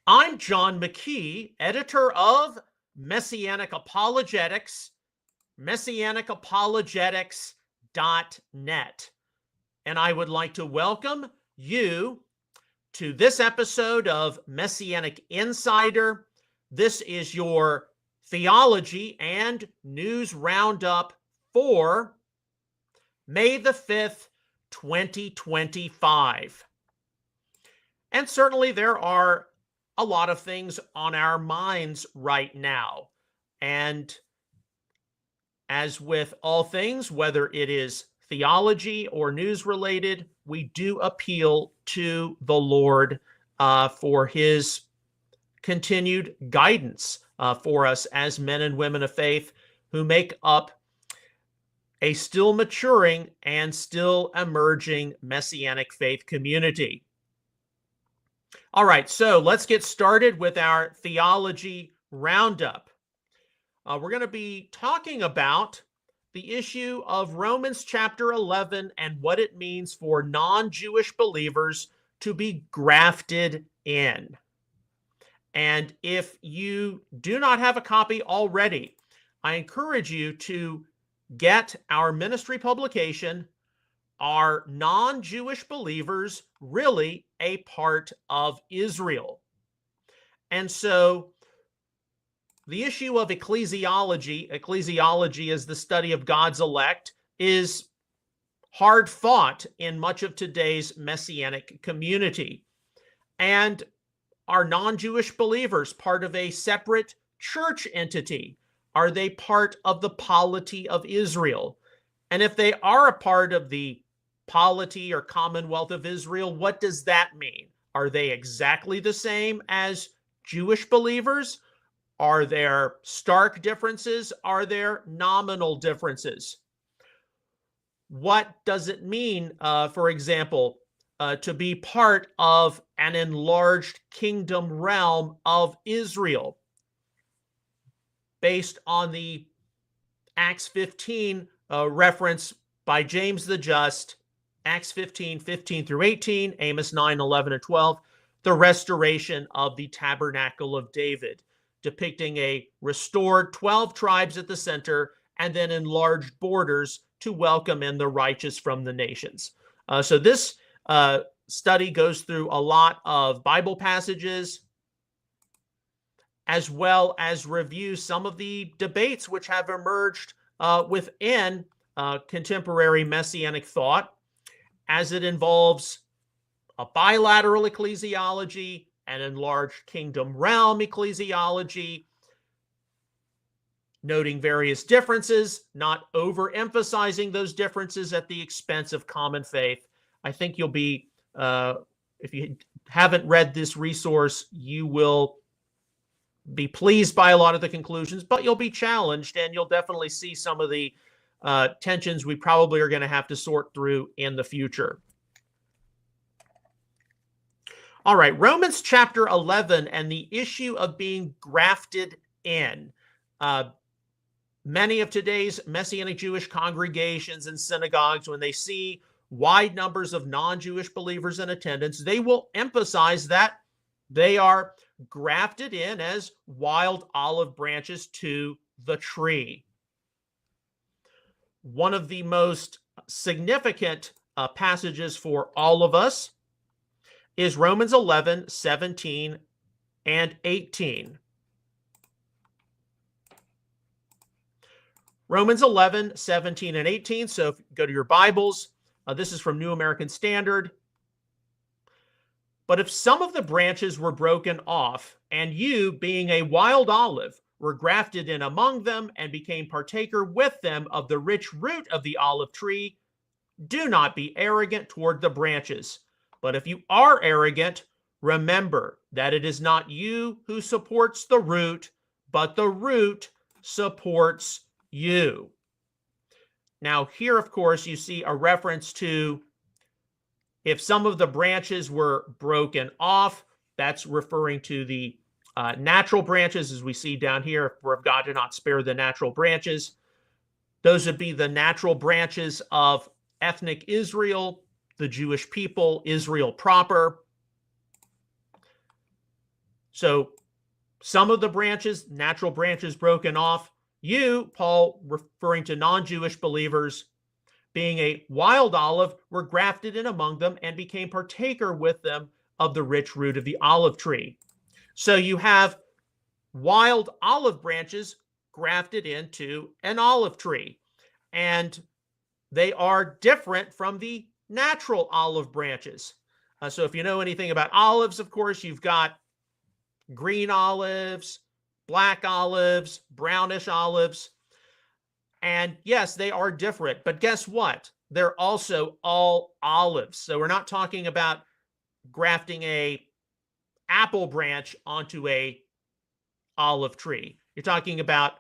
I'm John McKee, editor of Messianic Apologetics, messianicapologetics.net. And I would like to welcome you to this episode of Messianic Insider. This is your theology and news roundup for May the 5th, 2025. And certainly there are a lot of things on our minds right now. And as with all things, whether it is theology or news related, we do appeal to the Lord for his continued guidance for us as men and women of faith who make up a still maturing and still emerging Messianic faith community. All right, so let's get started with our theology roundup. We're going to be talking about the issue of Romans chapter 11 and what it means for non-Jewish believers to be grafted in. And if you do not have a copy already, I encourage you to get our ministry publication, Are Non-Jewish Believers Really a Part of Israel? And so the issue of ecclesiology is the study of God's elect, is hard fought in much of today's Messianic community. And are non-Jewish believers part of a separate church entity? Are they part of the polity of Israel? And if they are a part of the polity or commonwealth of Israel, what does that mean? Are they exactly the same as Jewish believers? Are there stark differences? Are there nominal differences? What does it mean, for example, to be part of an enlarged kingdom realm of Israel based on the Acts 15 reference by James the Just, Acts 15, 15 through 18, Amos 9, 11 and 12, the restoration of the tabernacle of David, depicting a restored 12 tribes at the center and then enlarged borders to welcome in the righteous from the nations. So this study goes through a lot of Bible passages, as well as review some of the debates which have emerged within contemporary Messianic thought, as it involves a bilateral ecclesiology, an enlarged kingdom realm ecclesiology, noting various differences, not overemphasizing those differences at the expense of common faith. I think you'll be, if you haven't read this resource, you will be pleased by a lot of the conclusions, but you'll be challenged and you'll definitely see some of the tensions we probably are going to have to sort through in the future. All right, Romans chapter 11 and the issue of being grafted in. Many of today's Messianic Jewish congregations and synagogues, when they see wide numbers of non-Jewish believers in attendance, they will emphasize that they are grafted in as wild olive branches to the tree. One of the most significant passages for all of us is Romans 11, 17, and 18. Romans 11, 17, and 18. So if you go to your Bibles, this is from New American Standard. But if some of the branches were broken off, and you, being a wild olive, were grafted in among them and became partaker with them of the rich root of the olive tree, do not be arrogant toward the branches. But if you are arrogant, remember that it is not you who supports the root, but the root supports you. Now here, of course, you see a reference to if some of the branches were broken off, that's referring to the natural branches, as we see down here, for if God did not spare the natural branches. Those would be the natural branches of ethnic Israel, the Jewish people, Israel proper. So some of the branches, natural branches broken off, you, Paul, referring to non-Jewish believers, being a wild olive, were grafted in among them and became partaker with them of the rich root of the olive tree. So you have wild olive branches grafted into an olive tree, and they are different from the natural olive branches. So if you know anything about olives, of course, you've got green olives, black olives, brownish olives. And yes, they are different, but guess what? They're also all olives. So we're not talking about grafting a apple branch onto a olive tree. You're talking about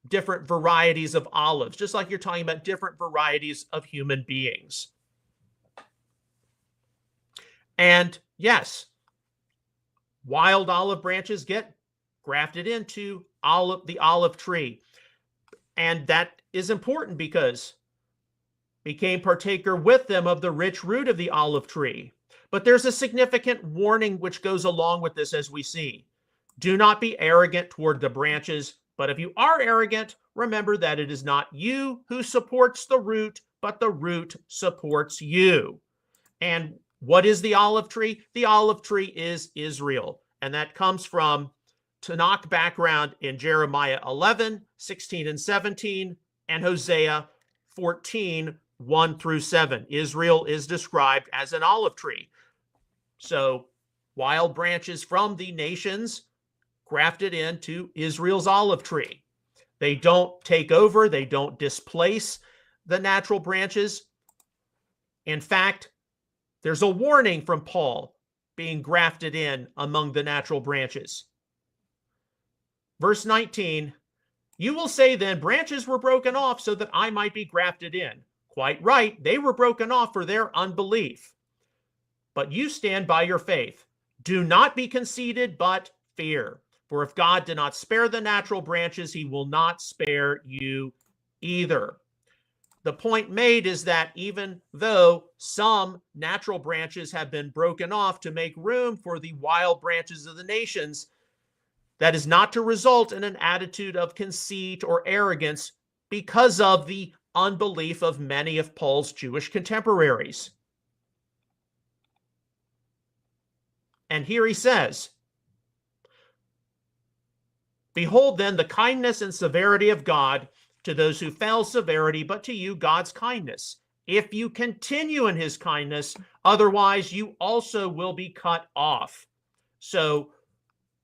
different varieties of olives, just like you're talking about different varieties of human beings. And yes, wild olive branches get grafted into the olive tree. And that is important because became partaker with them of the rich root of the olive tree. But there's a significant warning which goes along with this, as we see. Do not be arrogant toward the branches, but if you are arrogant, remember that it is not you who supports the root, but the root supports you. And what is the olive tree? The olive tree is Israel. And that comes from Tanakh background in Jeremiah 11, 16 and 17, and Hosea 14, 1 through 7. Israel is described as an olive tree. So wild branches from the nations grafted into Israel's olive tree. They don't take over, they don't displace the natural branches. In fact, there's a warning from Paul being grafted in among the natural branches. Verse 19, you will say then, branches were broken off so that I might be grafted in. Quite right, they were broken off for their unbelief. But you stand by your faith. Do not be conceited, but fear. For if God did not spare the natural branches, he will not spare you either. The point made is that even though some natural branches have been broken off to make room for the wild branches of the nations, that is not to result in an attitude of conceit or arrogance because of the unbelief of many of Paul's Jewish contemporaries. And here he says, behold then the kindness and severity of God, to those who fail severity, but to you God's kindness. If you continue in his kindness, otherwise you also will be cut off. So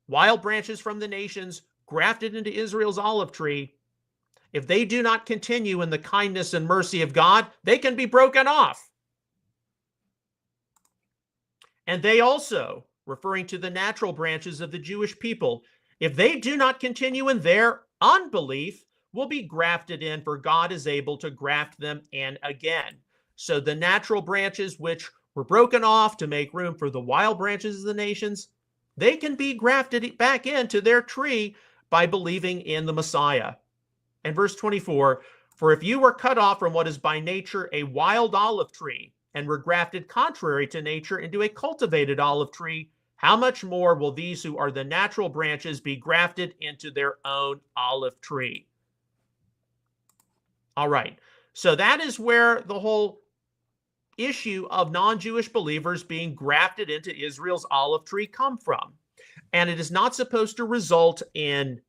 wild branches from the nations grafted into Israel's olive tree, if they do not continue in the kindness and mercy of God, they can be broken off. And they also, referring to the natural branches of the Jewish people, if they do not continue in their unbelief, will be grafted in, for God is able to graft them in again. So the natural branches which were broken off to make room for the wild branches of the nations, they can be grafted back into their tree by believing in the Messiah. And verse 24, for if you were cut off from what is by nature a wild olive tree, and were grafted contrary to nature into a cultivated olive tree, how much more will these who are the natural branches be grafted into their own olive tree? All right, so that is where the whole issue of non-Jewish believers being grafted into Israel's olive tree come from. And it is not supposed to result in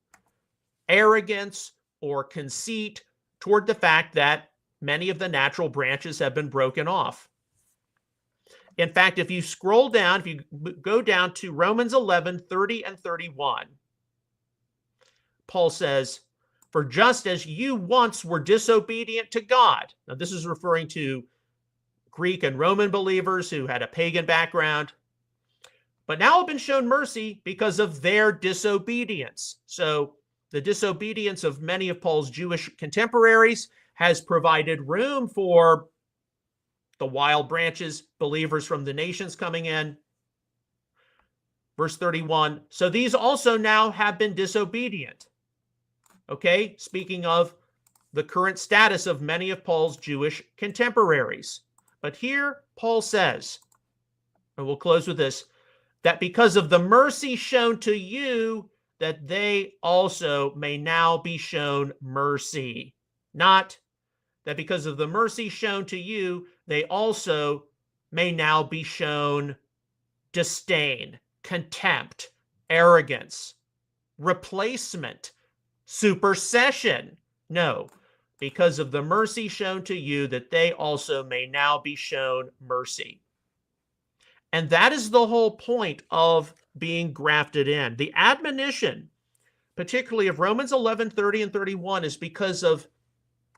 arrogance or conceit toward the fact that many of the natural branches have been broken off. In fact, if you scroll down, if you go down to Romans 11, 30 and 31, Paul says, for just as you once were disobedient to God. Now, this is referring to Greek and Roman believers who had a pagan background, but now have been shown mercy because of their disobedience. So the disobedience of many of Paul's Jewish contemporaries has provided room for the wild branches, believers from the nations coming in. Verse 31, so these also now have been disobedient. Okay, speaking of the current status of many of Paul's Jewish contemporaries. But here Paul says, and we'll close with this, that because of the mercy shown to you, that they also may now be shown mercy. Not that because of the mercy shown to you, they also may now be shown disdain, contempt, arrogance, replacement, supersession. No, because of the mercy shown to you, that they also may now be shown mercy. And that is the whole point of being grafted in. The admonition, particularly of Romans 11:30 and 31, is because of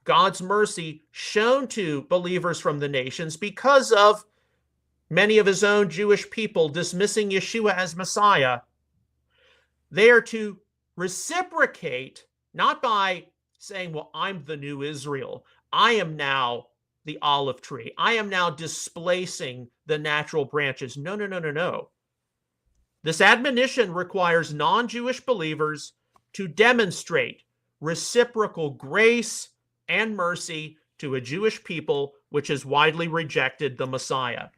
God's mercy shown to believers from the nations, because of many of his own Jewish people dismissing Yeshua as Messiah. They are to reciprocate, not by saying, well, I'm the new Israel. I am now the olive tree. I am now displacing the natural branches. No, no, no, no, no. This admonition requires non-Jewish believers to demonstrate reciprocal grace and mercy to a Jewish people which has widely rejected the Messiah.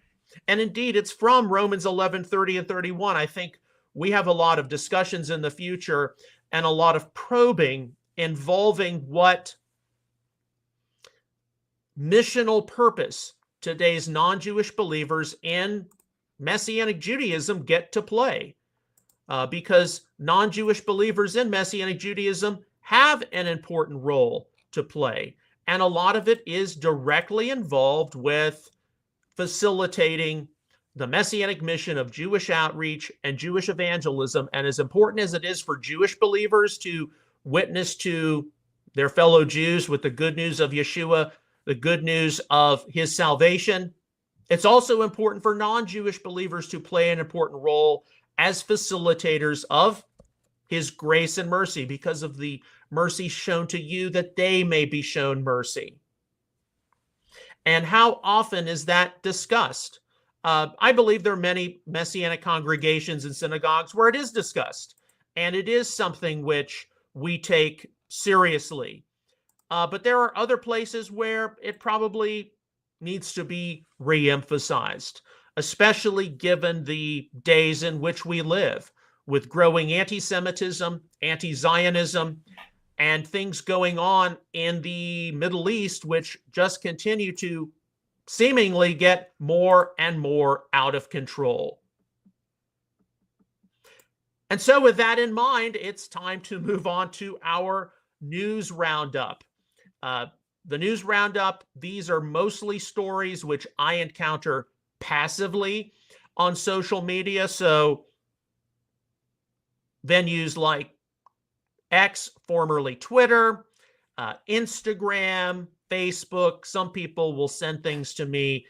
And indeed, it's from Romans 11:30 and 31. I think we have a lot of discussions in the future and a lot of probing involving what missional purpose today's non-Jewish believers in Messianic Judaism get to play. Because non-Jewish believers in Messianic Judaism have an important role to play. And a lot of it is directly involved with facilitating the Messianic mission of Jewish outreach and Jewish evangelism. And as important as it is for Jewish believers to witness to their fellow Jews with the good news of Yeshua, the good news of his salvation, it's also important for non-Jewish believers to play an important role as facilitators of his grace and mercy, because of the mercy shown to you, that they may be shown mercy. And how often is that discussed? I believe there are many Messianic congregations and synagogues where it is discussed, and it is something which we take seriously. But there are other places where it probably needs to be re-emphasized, especially given the days in which we live, with growing anti-Semitism, anti-Zionism, and things going on in the Middle East, which just continue to seemingly get more and more out of control. And so with that in mind, it's time to move on to our news roundup. The news roundup, these are mostly stories which I encounter passively on social media. So venues like X, formerly Twitter, Instagram, Facebook, some people will send things to me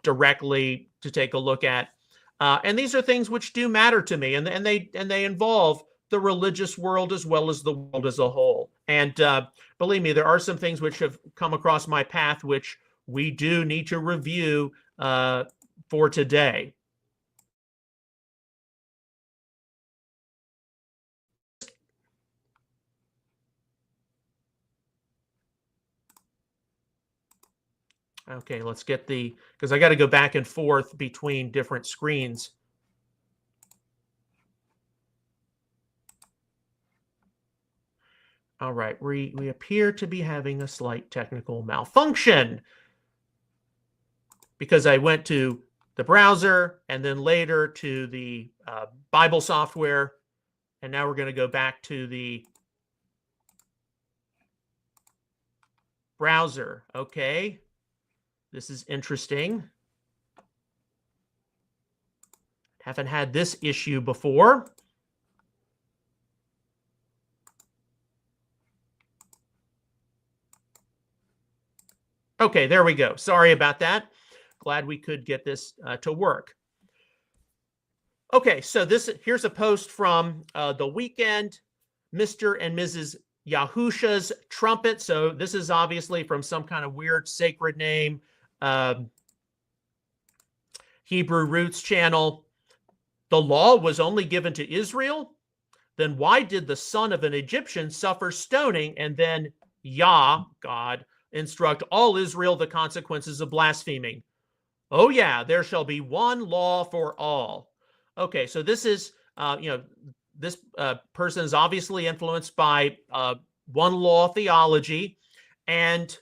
directly to take a look at. And these are things which do matter to me, and they involve the religious world as well as the world as a whole. And believe me, there are some things which have come across my path which we do need to review for today. Okay, let's get because I got to go back and forth between different screens. All right, we appear to be having a slight technical malfunction because I went to the browser and then later to the Bible software, and now we're going to go back to the browser. Okay, this is interesting. Haven't had this issue before. Okay, there we go. Sorry about that. Glad we could get this to work. Okay, so here's a post from the weekend, Mr. and Mrs. Yahusha's Trumpet. So this is obviously from some kind of weird sacred name, Hebrew Roots channel. The law was only given to Israel? Then why did the son of an Egyptian suffer stoning and then Yah, God, instruct all Israel the consequences of blaspheming? Oh yeah, there shall be one law for all. Okay, so this is, this person is obviously influenced by one law theology. And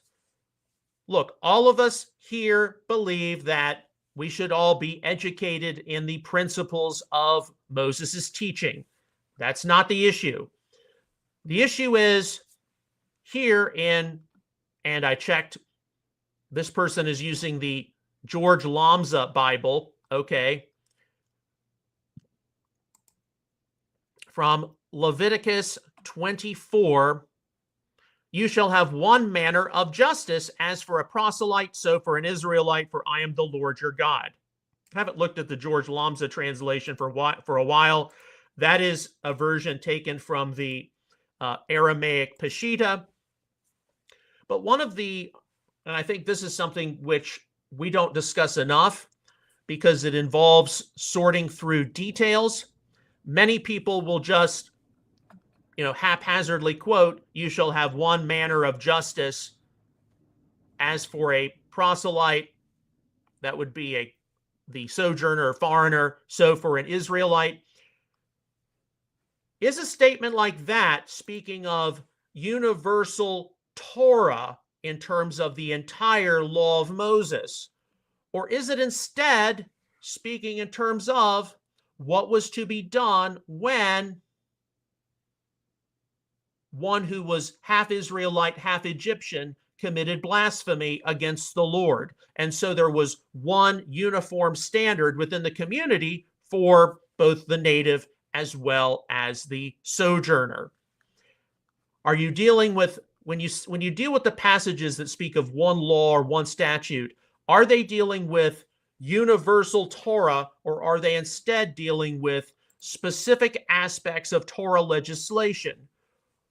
look, all of us here believe that we should all be educated in the principles of Moses' teaching. That's not the issue. The issue is here in, and I checked, this person is using the George Lambza Bible, okay, from Leviticus 24. You shall have one manner of justice, as for a proselyte, so for an Israelite, for I am the Lord your God. I haven't looked at the George Lambza translation for a while. That is a version taken from the Aramaic Peshitta. But one of the, and I think this is something which we don't discuss enough because it involves sorting through details. Many people will just, haphazardly quote, you shall have one manner of justice, as for a proselyte, that would be the sojourner or foreigner, so for an Israelite. Is a statement like that speaking of universal Torah in terms of the entire law of Moses? Or is it instead speaking in terms of what was to be done when one who was half Israelite, half Egyptian committed blasphemy against the Lord? And so there was one uniform standard within the community for both the native as well as the sojourner. Are you dealing with, when you deal with the passages that speak of one law or one statute, are they dealing with universal Torah, or are they instead dealing with specific aspects of Torah legislation?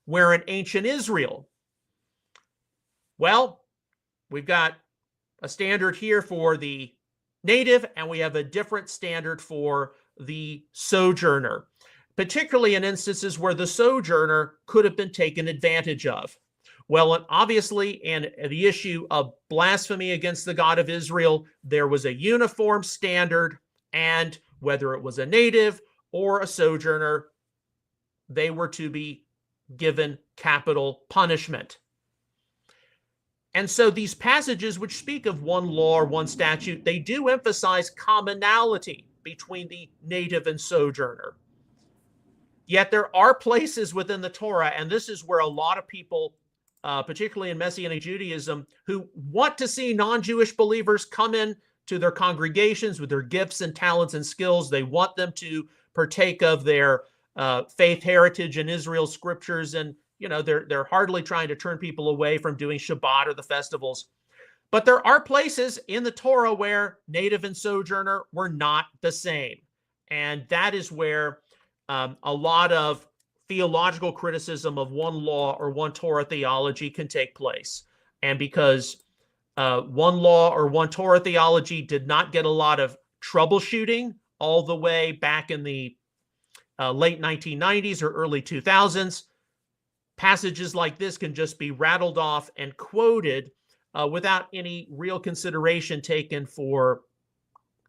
Where in ancient Israel, well, we've got a standard here for the native, and we have a different standard for the sojourner, particularly in instances where the sojourner could have been taken advantage of. Well, and obviously, in the issue of blasphemy against the God of Israel, there was a uniform standard, and whether it was a native or a sojourner, they were to be given capital punishment. And so these passages which speak of one law or one statute, they do emphasize commonality between the native and sojourner. Yet there are places within the Torah, and this is where a lot of people, particularly in Messianic Judaism, who want to see non-Jewish believers come in to their congregations with their gifts and talents and skills. They want them to partake of their faith heritage in Israel's scriptures, and they're hardly trying to turn people away from doing Shabbat or the festivals. But there are places in the Torah where native and sojourner were not the same, and that is where a lot of theological criticism of one law or one Torah theology can take place. And because one law or one Torah theology did not get a lot of troubleshooting all the way back in the late 1990s or early 2000s, passages like this can just be rattled off and quoted without any real consideration taken for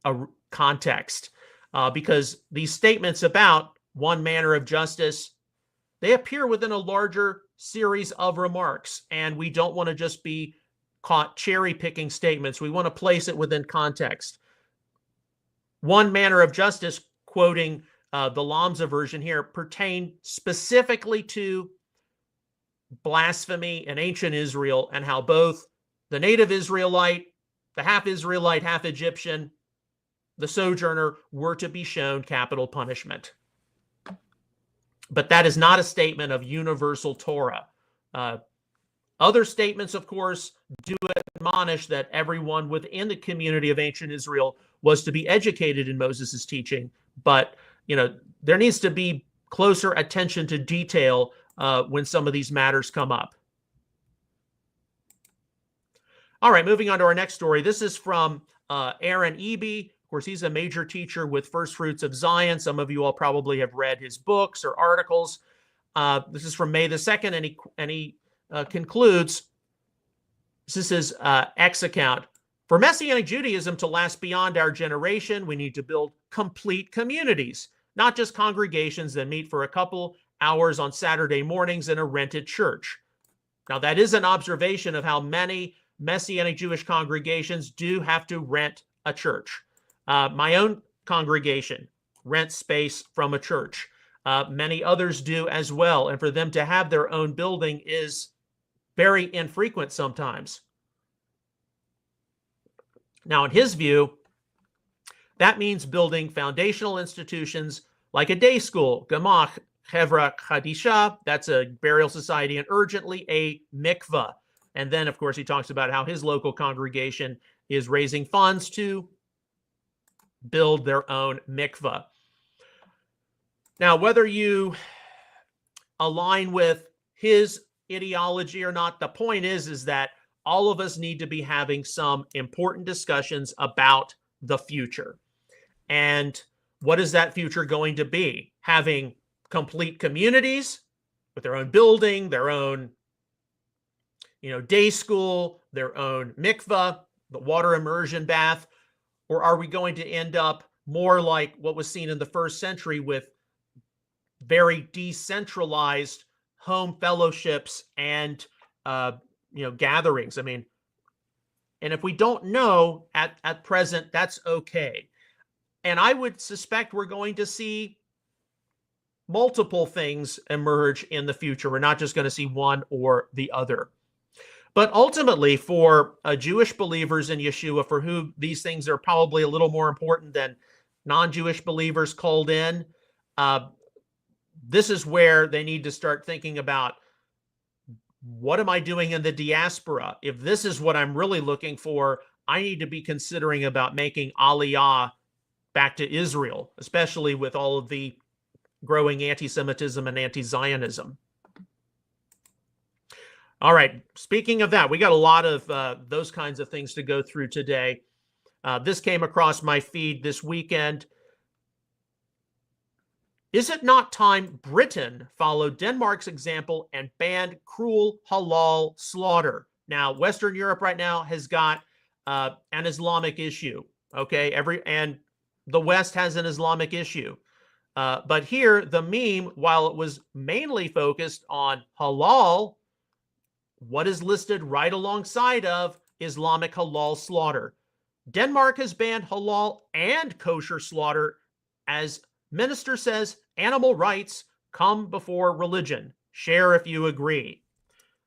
a context, because these statements about one manner of justice, they appear within a larger series of remarks, and we don't want to just be caught cherry-picking statements. We want to place it within context. One manner of justice, quoting the Lambza version here, pertain specifically to blasphemy in ancient Israel, and how both the native Israelite, the half Israelite, half Egyptian, the sojourner, were to be shown capital punishment. But that is not a statement of universal Torah. Other statements, of course, do admonish that everyone within the community of ancient Israel was to be educated in Moses' teaching. But, there needs to be closer attention to detail when some of these matters come up. All right, moving on to our next story. This is from Aaron Eby. Of course, he's a major teacher with First Fruits of Zion. Some of you all probably have read his books or articles. This is from May the 2nd, and he concludes, this is his X account. For Messianic Judaism to last beyond our generation, we need to build complete communities, not just congregations that meet for a couple hours on Saturday mornings in a rented church. Now, that is an observation of how many Messianic Jewish congregations do have to rent a church. My own congregation rents space from a church. Many others do as well. And for them to have their own building is very infrequent sometimes. Now, in his view, that means building foundational institutions like a day school, Gemach, Chevra Chadisha, that's a burial society, and urgently a mikvah. And then, of course, he talks about how his local congregation is raising funds to build their own mikvah. Now, whether you align with his ideology or not, the point is that all of us need to be having some important discussions about the future. And what is that future going to be? Having complete communities with their own building, their own, day school, their own mikvah, the water immersion bath, or are we going to end up more like what was seen in the first century with very decentralized home fellowships and gatherings? I mean, and if we don't know at present, that's okay. And I would suspect we're going to see multiple things emerge in the future. We're not just going to see one or the other. But ultimately, for Jewish believers in Yeshua, for whom these things are probably a little more important than non-Jewish believers called in, this is where they need to start thinking about, what am I doing in the diaspora? If this is what I'm really looking for, I need to be considering about making Aliyah back to Israel, especially with all of the growing anti-Semitism and anti-Zionism. All right, speaking of that, we got a lot of those kinds of things to go through today. This came across my feed this weekend. Is it not time Britain followed Denmark's example and banned cruel halal slaughter? Now, Western Europe right now has got an Islamic issue, okay? And the West has an Islamic issue. But here, the meme, while it was mainly focused on halal, what is listed right alongside of Islamic halal slaughter? Denmark has banned halal and kosher slaughter, as minister says animal rights come before religion. Share if you agree.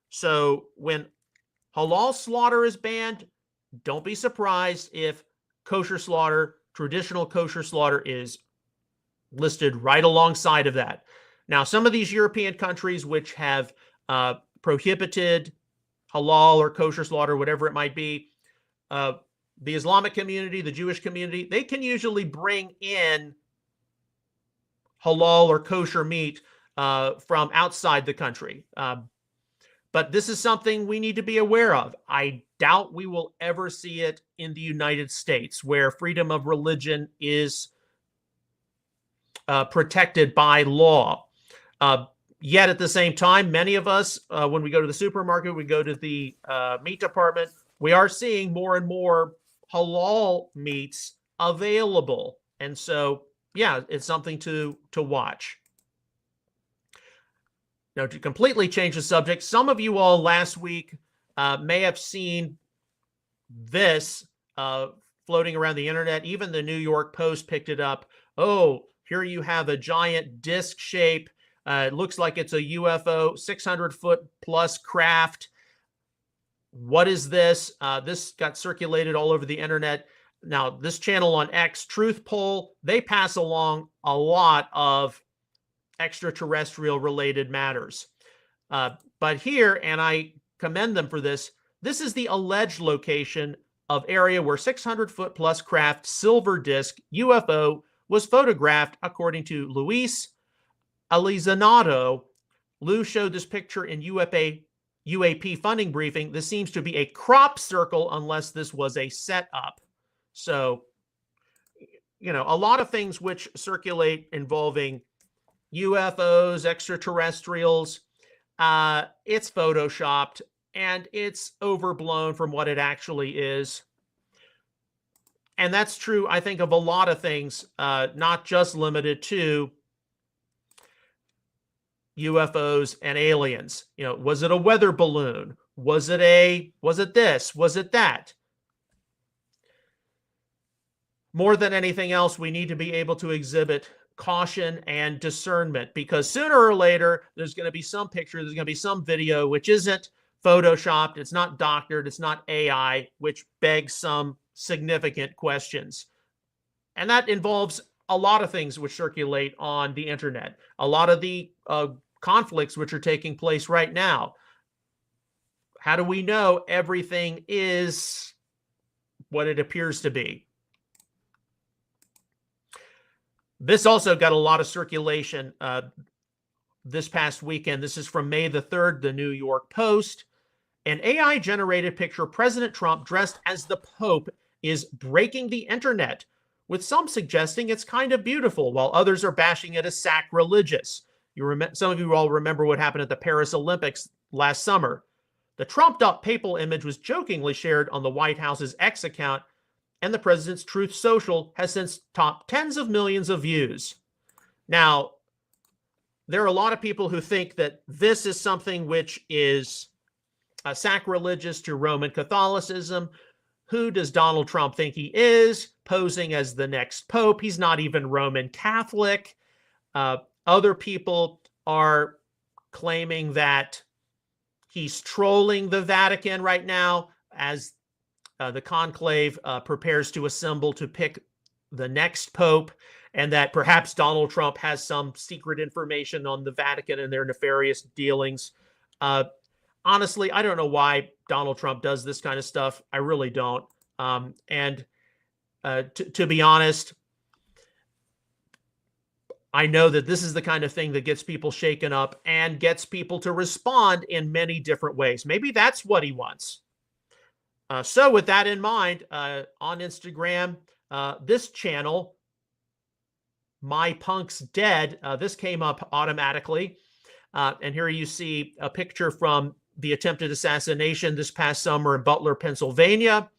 So when halal slaughter is banned, don't be surprised if kosher slaughter, traditional kosher slaughter, is listed right alongside of that. Now, some of these European countries which have prohibited halal or kosher slaughter, whatever it might be, the Islamic community, the Jewish community, they can usually bring in halal or kosher meat from outside the country. But this is something we need to be aware of. I doubt we will ever see it in the United States, where freedom of religion is protected by law. Yet at the same time, many of us, when we go to the supermarket, we go to the meat department, we are seeing more and more halal meats available. And so, yeah, it's something to watch. Now, to completely change the subject, some of you all last week may have seen this floating around the internet. Even the New York Post picked it up. Oh, here you have a giant disc shape. It looks like it's a UFO, 600-foot plus craft. What is this? This got circulated all over the internet. Now, this channel on X, Truth Poll, they pass along a lot of extraterrestrial related matters. But here, and I commend them for this, this is the alleged location of area where 600-foot plus craft silver disc UFO was photographed, according to Luis Alizanato. Lou showed this picture in UAP funding briefing. This seems to be a crop circle unless this was a setup. So, a lot of things which circulate involving UFOs, extraterrestrials, it's photoshopped and it's overblown from what it actually is. And that's true, I think, of a lot of things, not just limited to UFOs and aliens. You know, was it a weather balloon? Was it this? Was it that? More than anything else, we need to be able to exhibit caution and discernment, because sooner or later, there's going to be some picture, there's going to be some video which isn't photoshopped, it's not doctored, it's not AI, which begs some significant questions. And that involves a lot of things which circulate on the internet, a lot of the conflicts which are taking place right now. How do we know everything is what it appears to be? This also got a lot of circulation this past weekend. This is from May the 3rd, the New York Post. An AI-generated picture of President Trump dressed as the Pope is breaking the internet, with some suggesting it's kind of beautiful, while others are bashing it as sacrilegious. Some of you all remember what happened at the Paris Olympics last summer. The trumped-up papal image was jokingly shared on the White House's X account, and the president's Truth Social has since topped tens of millions of views. Now, there are a lot of people who think that this is something which is sacrilegious to Roman Catholicism. Who does Donald Trump think he is, posing as the next pope? He's not even Roman Catholic. Other people are claiming that he's trolling the Vatican right now as the conclave prepares to assemble to pick the next pope, and that perhaps Donald Trump has some secret information on the Vatican and their nefarious dealings. Honestly, I don't know why Donald Trump does this kind of stuff. I really don't. To be honest, I know that this is the kind of thing that gets people shaken up and gets people to respond in many different ways. Maybe that's what he wants. So with that in mind, on Instagram, this channel, My Punk's Dead, this came up automatically. And here you see a picture from the attempted assassination this past summer in Butler, Pennsylvania.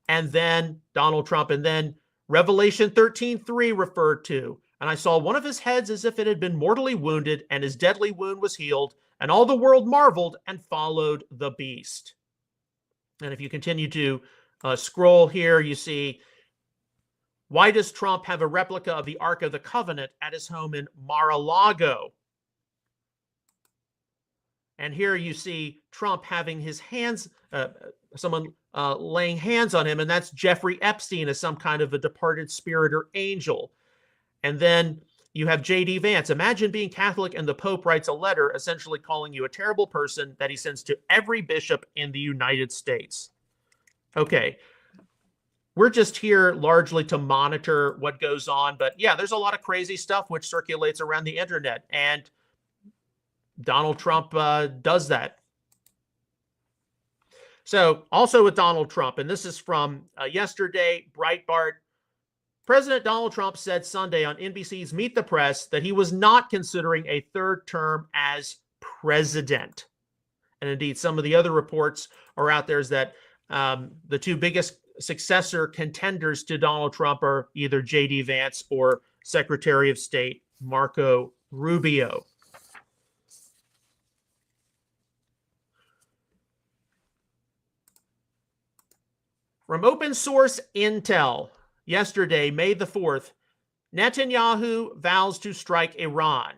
And then Donald Trump, and then Revelation 13:3 referred to. And I saw one of his heads as if it had been mortally wounded, and his deadly wound was healed. And all the world marveled and followed the beast. And if you continue to scroll here, you see, why does Trump have a replica of the Ark of the Covenant at his home in Mar-a-Lago? And here you see Trump having his hands, someone laying hands on him, and that's Jeffrey Epstein as some kind of a departed spirit or angel. And then you have J.D. Vance. Imagine being Catholic and the Pope writes a letter essentially calling you a terrible person that he sends to every bishop in the United States. Okay. We're just here largely to monitor what goes on. But yeah, there's a lot of crazy stuff which circulates around the internet. And Donald Trump does that. So also with Donald Trump, and this is from yesterday, Breitbart, President Donald Trump said Sunday on NBC's Meet the Press that he was not considering a third term as president. And indeed, some of the other reports are out there is that the two biggest successor contenders to Donald Trump are either J.D. Vance or Secretary of State Marco Rubio. From open source intel, yesterday, May the 4th, Netanyahu vows to strike Iran.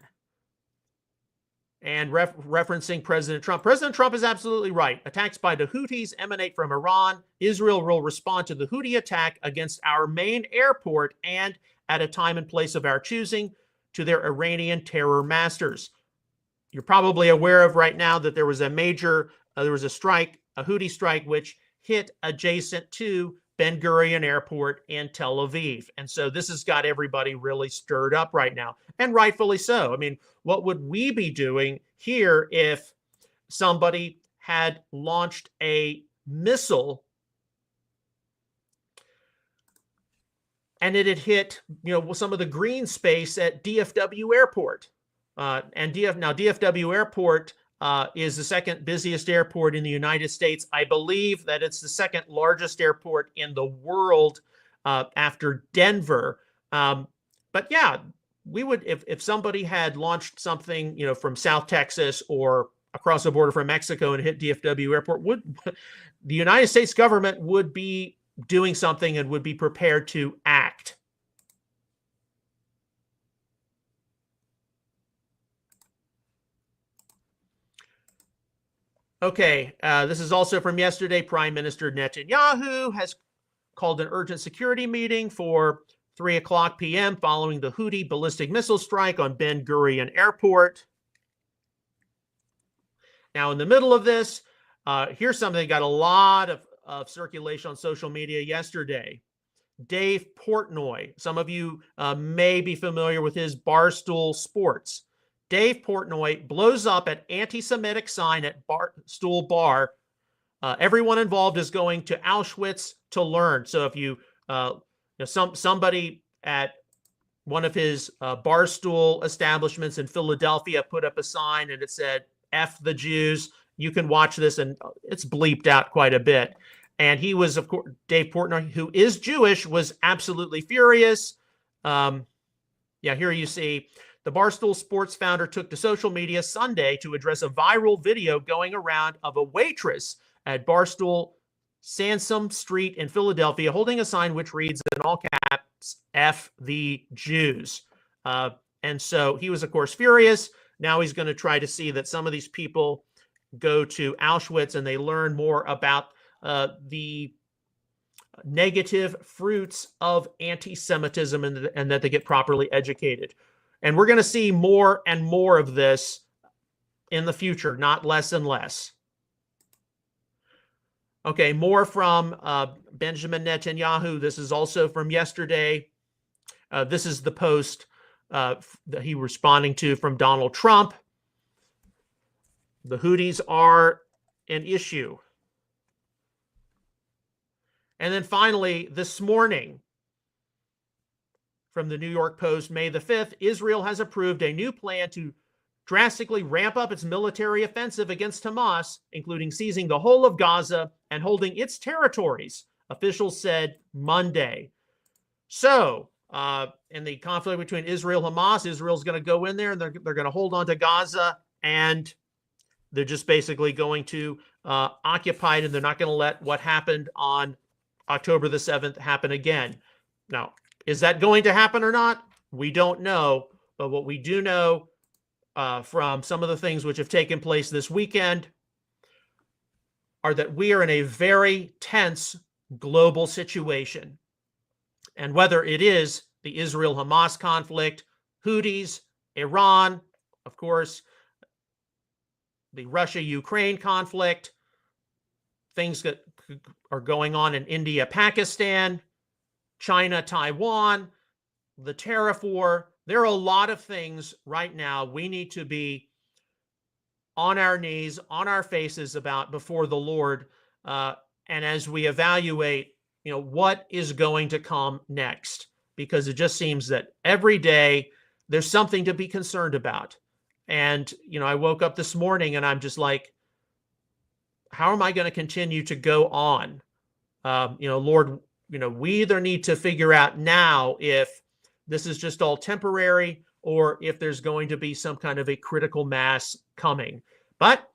And referencing President Trump. President Trump is absolutely right. Attacks by the Houthis emanate from Iran. Israel will respond to the Houthi attack against our main airport and, at a time and place of our choosing, to their Iranian terror masters. You're probably aware of right now that there was a major, there was a strike, a Houthi strike, which hit adjacent to Ben Gurion Airport in Tel Aviv. And so this has got everybody really stirred up right now, and rightfully so. I mean, what would we be doing here if somebody had launched a missile and it had hit, some of the green space at DFW Airport? DFW Airport is the second busiest airport in the United States. I believe that it's the second largest airport in the world after Denver. But yeah, we would, if somebody had launched something, from South Texas or across the border from Mexico and hit DFW airport, would the United States government would be doing something and would be prepared to act. Okay, this is also from yesterday. Prime Minister Netanyahu has called an urgent security meeting for 3:00 p.m. following the Houthi ballistic missile strike on Ben Gurion Airport. Now, in the middle of this, here's something that got a lot of circulation on social media yesterday. Dave Portnoy. Some of you may be familiar with his Barstool Sports. Dave Portnoy blows up an anti-Semitic sign at Barstool Bar. Everyone involved is going to Auschwitz to learn. So if somebody at one of his Barstool establishments in Philadelphia put up a sign and it said, "F the Jews," you can watch this, and it's bleeped out quite a bit. And he was, of course, Dave Portnoy, who is Jewish, was absolutely furious. Here you see the Barstool Sports founder took to social media Sunday to address a viral video going around of a waitress at Barstool Sansom Street in Philadelphia holding a sign which reads in all caps, "F the Jews." And so he was, of course, furious. Now he's going to try to see that some of these people go to Auschwitz and they learn more about the negative fruits of anti-Semitism and that they get properly educated. And we're going to see more and more of this in the future, not less and less. Okay, more from Benjamin Netanyahu. This is also from yesterday. This is the post that he responding to from Donald Trump. The Houthis are an issue. And then finally, this morning, from the New York Post, May the 5th, Israel has approved a new plan to drastically ramp up its military offensive against Hamas, including seizing the whole of Gaza and holding its territories, officials said Monday. So, in the conflict between Israel and Hamas, Israel's going to go in there and they're going to hold on to Gaza, and they're just basically going to occupy it, and they're not going to let what happened on October the 7th happen again. Now, is that going to happen or not? We don't know. But what we do know from some of the things which have taken place this weekend are that we are in a very tense global situation. And whether it is the Israel-Hamas conflict, Houthis, Iran, of course, the Russia-Ukraine conflict, things that are going on in India, Pakistan, China, Taiwan, the tariff war. There are a lot of things right now we need to be on our knees, on our faces about before the Lord. And as we evaluate, what is going to come next, because it just seems that every day there's something to be concerned about. And, I woke up this morning and I'm just like, how am I going to continue to go on? Lord, we either need to figure out now if this is just all temporary or if there's going to be some kind of a critical mass coming. But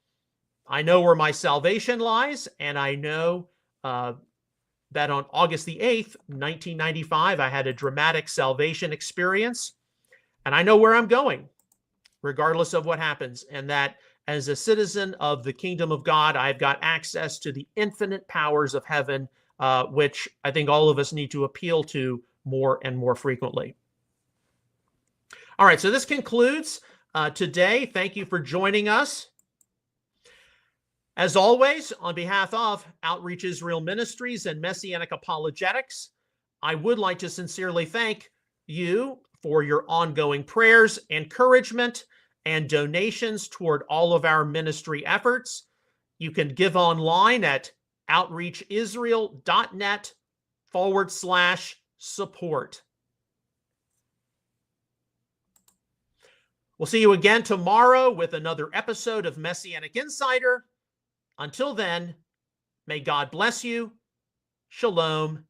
I know where my salvation lies, and I know that on August the 8th, 1995, I had a dramatic salvation experience, and I know where I'm going, regardless of what happens, and that as a citizen of the kingdom of God, I've got access to the infinite powers of heaven, which I think all of us need to appeal to more and more frequently. All right, so this concludes today. Thank you for joining us. As always, on behalf of Outreach Israel Ministries and Messianic Apologetics, I would like to sincerely thank you for your ongoing prayers, encouragement, and donations toward all of our ministry efforts. You can give online at outreachisrael.net/support. We'll see you again tomorrow with another episode of Messianic Insider. Until then, may God bless you. Shalom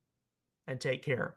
and take care.